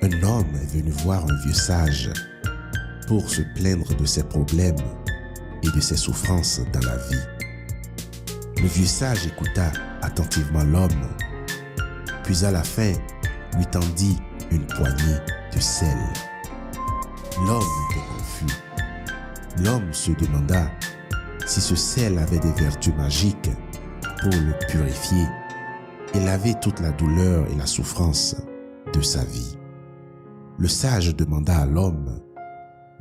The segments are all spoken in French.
Un homme est venu voir un vieux sage pour se plaindre de ses problèmes et de ses souffrances dans la vie. Le vieux sage écouta attentivement l'homme, puis à la fin lui tendit une poignée de sel. L'homme était confus. L'homme se demanda si ce sel avait des vertus magiques pour le purifier et laver toute la douleur et la souffrance de sa vie. Le sage demanda à l'homme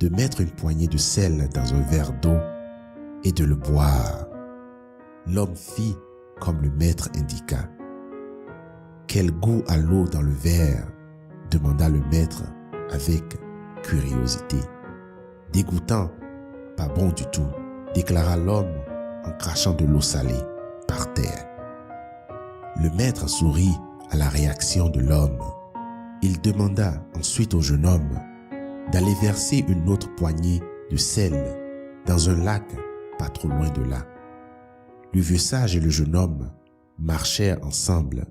de mettre une poignée de sel dans un verre d'eau et de le boire. L'homme fit comme le maître indiqua. « Quel goût a l'eau dans le verre ?» demanda le maître avec curiosité. « Dégoûtant, pas bon du tout », déclara l'homme en crachant de l'eau salée par terre. Le maître sourit à la réaction de l'homme. Il demanda ensuite au jeune homme d'aller verser une autre poignée de sel dans un lac pas trop loin de là. Le vieux sage et le jeune homme marchèrent ensemble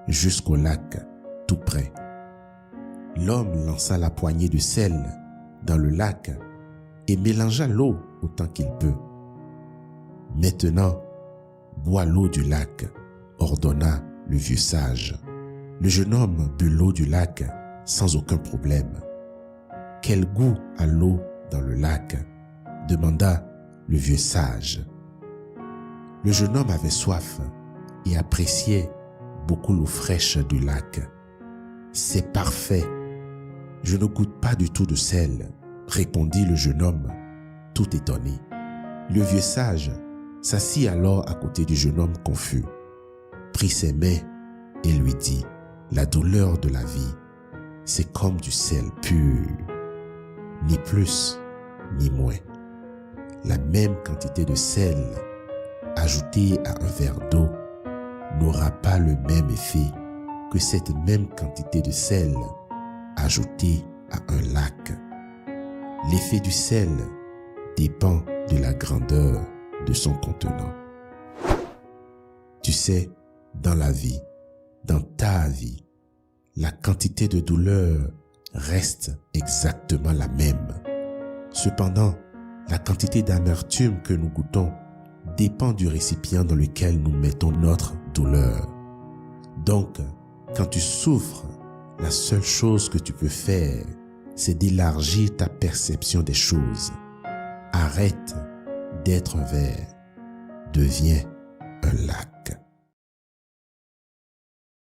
jusqu'au lac tout près. L'homme lança la poignée de sel dans le lac et mélangea l'eau autant qu'il peut. « Maintenant, bois l'eau du lac », ordonna le vieux sage. Le jeune homme but l'eau du lac sans aucun problème. « Quel goût a l'eau dans le lac ?» demanda le vieux sage. Le jeune homme avait soif et appréciait beaucoup l'eau fraîche du lac. « C'est parfait. Je ne goûte pas du tout de sel, » répondit le jeune homme, tout étonné. Le vieux sage s'assit alors à côté du jeune homme confus, prit ses mains et lui dit « La douleur de la vie, c'est comme du sel pur, ni plus ni moins. La même quantité de sel ajoutée à un verre d'eau n'aura pas le même effet que cette même quantité de sel ajoutée à un lac. L'effet du sel dépend de la grandeur de son contenant. » Tu sais, dans la vie, dans ta vie, la quantité de douleur reste exactement la même. Cependant, la quantité d'amertume que nous goûtons dépend du récipient dans lequel nous mettons notre douleur. Donc, quand tu souffres, la seule chose que tu peux faire, c'est d'élargir ta perception des choses. Arrête d'être un verre, deviens un lac.